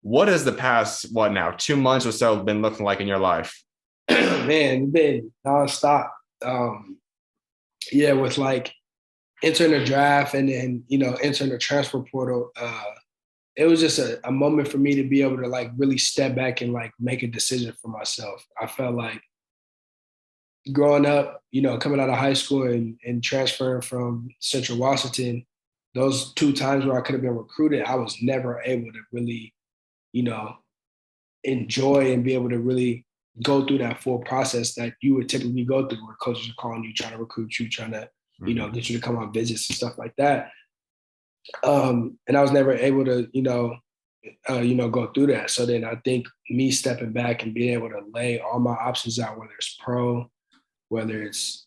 What has the past, what now, 2 months or so been looking like in your life? Man, it's been nonstop. Yeah, with like entering the draft and then entering the transfer portal. It was just a moment for me to be able to like really step back and like make a decision for myself. I felt like growing up, coming out of high school and transferring from Central Washington, those two times where I could have been recruited, I was never able to really, you know, enjoy and be able to really go through that full process that you would typically go through where coaches are calling you, trying to recruit you, trying to, Mhm. get you to come on visits and stuff like that. And I was never able to, go through that. So then I think me stepping back and being able to lay all my options out, whether it's pro, whether it's,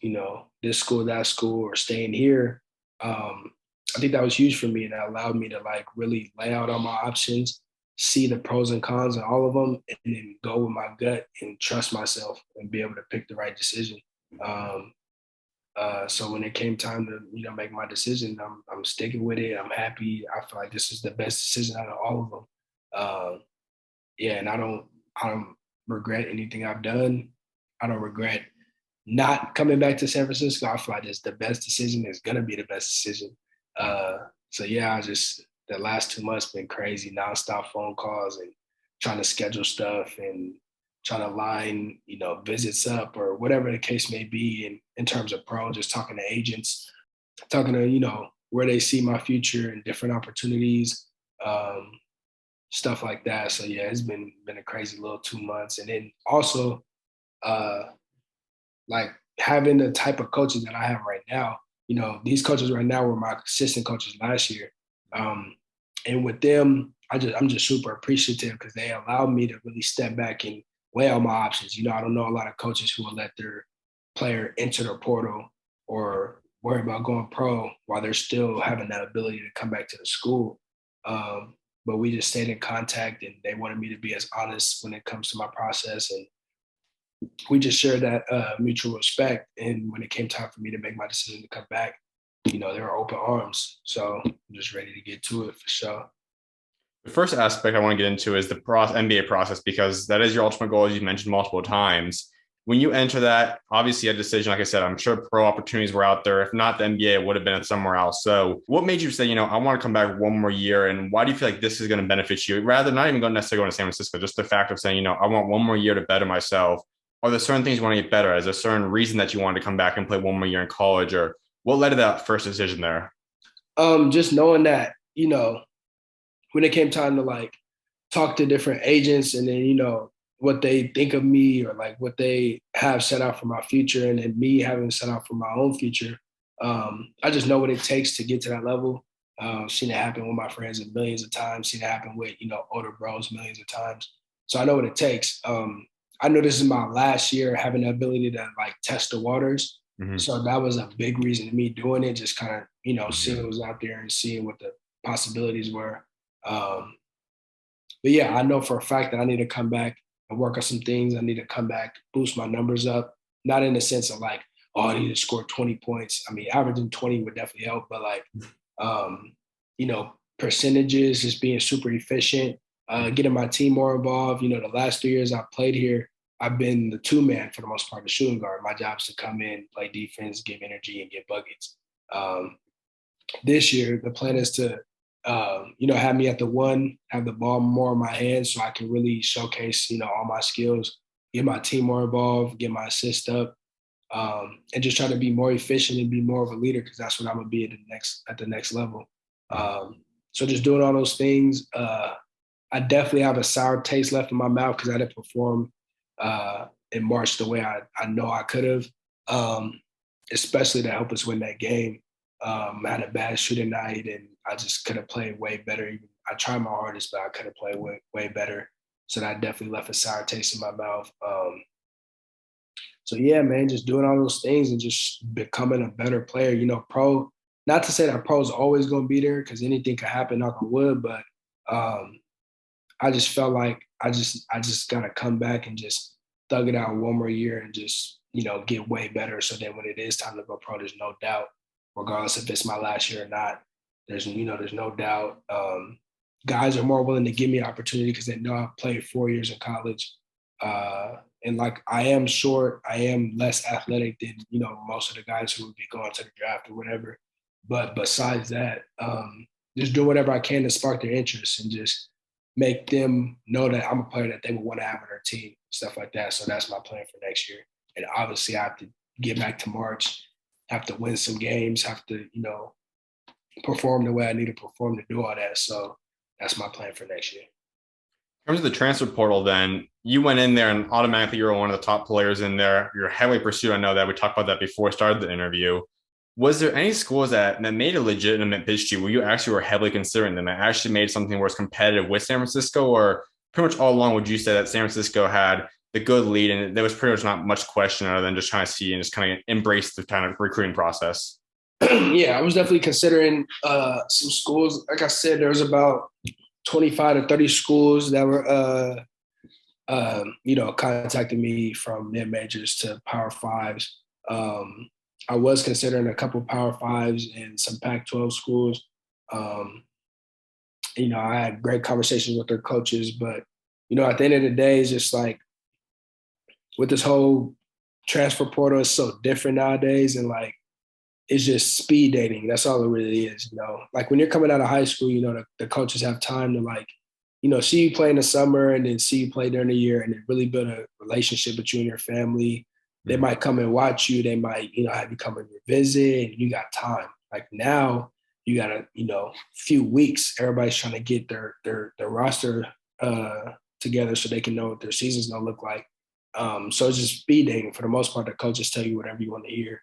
this school, that school, or staying here, I think that was huge for me. And that allowed me to like really lay out all my options, see the pros and cons of all of them, and then go with my gut and trust myself and be able to pick the right decision. Um, so when it came time to make my decision, I'm sticking with it. I'm happy. I feel like this is the best decision out of all of them. Yeah, and I don't regret anything I've done. I don't regret not coming back to San Francisco. I feel like it's the best decision. It's gonna be the best decision. So yeah, the last 2 months been crazy, nonstop phone calls and trying to schedule stuff and trying to line, visits up or whatever the case may be. And in terms of pro, just talking to agents, talking to, where they see my future and different opportunities, um, stuff like that. So yeah, it's been a crazy little 2 months. And then also uh like having the type of coaches that I have right now, these coaches right now were my assistant coaches last year. And with them, I'm just super appreciative because they allowed me to really step back and weigh all my options. I don't know a lot of coaches who will let their player enter the portal or worry about going pro while they're still having that ability to come back to the school. But we just stayed in contact and they wanted me to be as honest when it comes to my process, and we just shared that mutual respect. And when it came time for me to make my decision to come back, they were open arms. So I'm just ready to get to it for sure. The first aspect I want to get into is the NBA process because that is your ultimate goal, as you mentioned multiple times. When you enter that, obviously a decision, like I said, I'm sure pro opportunities were out there. If not the NBA, it would have been somewhere else. So what made you say, I want to come back one more year? And why do you feel like this is going to benefit you? Rather not even necessarily going to San Francisco, just the fact of saying, I want one more year to better myself. Are there certain things you want to get better? Is there a certain reason that you wanted to come back and play one more year in college? Or what led to that first decision there? Just knowing that, when it came time to like talk to different agents and then, what they think of me or like what they have set out for my future and then me having set out for my own future. I just know what it takes to get to that level. Seen it happen with my friends millions of times, seen it happen with, older bros millions of times. So I know what it takes. I know this is my last year having the ability to like test the waters. Mm-hmm. So that was a big reason to me doing it, just kind of, seeing what was out there and seeing what the possibilities were. Um, but yeah, I know for a fact that I need to come back and work on some things. I need to come back, boost my numbers up, not in the sense of like, oh, I need to score 20 points. I mean, averaging 20 would definitely help, but like, um, percentages, just being super efficient, getting my team more involved. The last 3 years I've played here, I've been the two man for the most part, the shooting guard. My job is to come in, play defense, give energy, and get buckets. Um, this year, the plan is to, have me at the one, have the ball more in my hands so I can really showcase, all my skills, get my team more involved, get my assist up, and just try to be more efficient and be more of a leader because that's what I'm gonna be at the next level. So just doing all those things. I definitely have a sour taste left in my mouth because I didn't perform in March the way I know I could have, um, especially to help us win that game. I had a bad shooting night and I just could have played way better. Even I tried my hardest, but I could have played way better. So that definitely left a sour taste in my mouth. So yeah, man, just doing all those things and just becoming a better player. Pro. Not to say that pro is always going to be there because anything could happen, knock on wood. But um, I just felt like I just gotta come back and just thug it out one more year and just get way better. So then when it is time to go pro, there's no doubt, regardless if it's my last year or not. There's no doubt. guys are more willing to give me an opportunity because they know I've played 4 years in college. And like I am short, I am less athletic than most of the guys who would be going to the draft or whatever. But besides that, just do whatever I can to spark their interest and just make them know that I'm a player that they would want to have on their team, stuff like that. So that's my plan for next year. And obviously, I have to get back to March, have to win some games, have to perform the way I need to perform to do all that. So that's my plan for next year. In terms of the transfer portal, then you went in there and automatically you're one of the top players in there. You're heavily pursued. I know that we talked about that before we started the interview. Was there any schools that made a legitimate pitch to you where you actually were heavily considering them and actually made something where it's competitive with San Francisco? Or pretty much all along, would you say that San Francisco had the good lead and there was pretty much not much question other than just trying to see and just kind of embrace the kind of recruiting process? Yeah, I was definitely considering some schools. Like I said, there was about 25 to 30 schools that were, contacting me from mid majors to Power Fives. I was considering a couple Power Fives and some Pac-12 schools. I had great conversations with their coaches, but at the end of the day, it's just like with this whole transfer portal, it's so different nowadays, and like it's just speed dating. That's all it really is. Like when you're coming out of high school, the coaches have time to like, see you play in the summer and then see you play during the year and then really build a relationship with you and your family. They might come and watch you. They might, have you come and visit, and you got time. Like now, you got a, few weeks. Everybody's trying to get their roster together so they can know what their season's gonna look like. So it's just speed dating for the most part. The coaches tell you whatever you want to hear.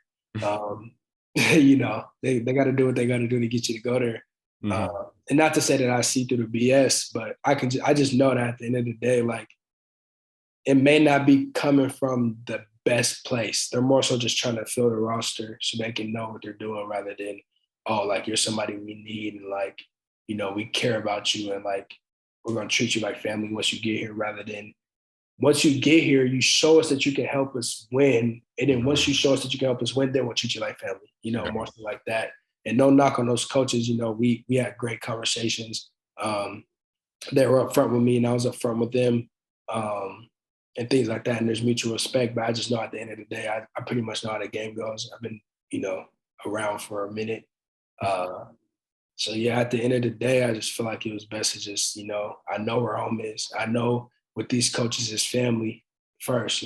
They got to do what they got to do to get you to go there. And not to say that I see through the BS, but I just know that at the end of the day, like it may not be coming from the best place. They're more so just trying to fill the roster so they can know what they're doing rather than, oh, like you're somebody we need and like, we care about you and like we're going to treat you like family once you get here rather than once you get here, you show us that you can help us win. And then once you show us that you can help us win, then we'll treat you like family, more so like that. And no knock on those coaches, we had great conversations. They were upfront with me and I was upfront with them. And things like that. And there's mutual respect, but I just know at the end of the day, I pretty much know how the game goes. I've been, around for a minute. So yeah, at the end of the day, I just feel like it was best to just, I know where home is. I know with these coaches is family first,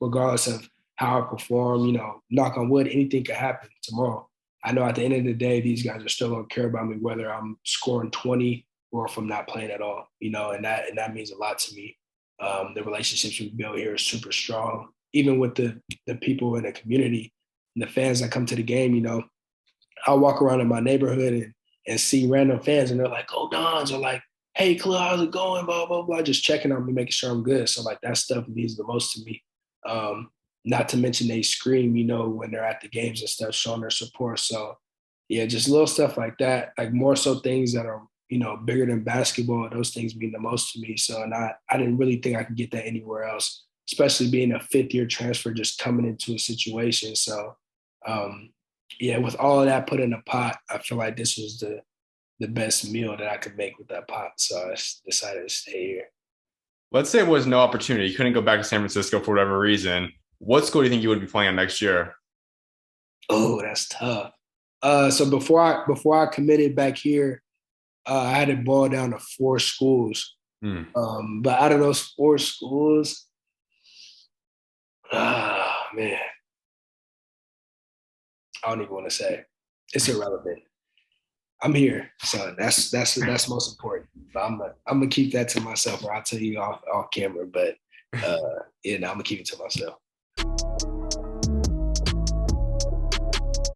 regardless of how I perform, knock on wood, anything could happen tomorrow. I know at the end of the day, these guys are still gonna care about me, whether I'm scoring 20 or if I'm not playing at all, and that means a lot to me. The relationships we build here is super strong. Even with the people in the community and the fans that come to the game, I'll walk around in my neighborhood and see random fans and they're like, "Oh, Dons," or like, "Hey, Khalil, how's it going?" Blah, blah, blah, just checking on me, making sure I'm good. So like that stuff means the most to me. Not to mention they scream, when they're at the games and stuff, showing their support. So yeah, just little stuff like that, like more so things that are, bigger than basketball. Those things mean the most to me. So, and I didn't really think I could get that anywhere else, especially being a fifth-year transfer, just coming into a situation. So, yeah, with all of that put in a pot, I feel like this was the best meal that I could make with that pot. So I decided to stay here. Let's say it was no opportunity. You couldn't go back to San Francisco for whatever reason. What school do you think you would be playing at next year? Oh, that's tough. So before I committed back here, I had it boiled down to 4 schools. But out of those 4 schools, man, I don't even want to say. It's irrelevant. I'm here, so that's most important. But I'm gonna keep that to myself, or I'll tell you off camera. But I'm gonna keep it to myself.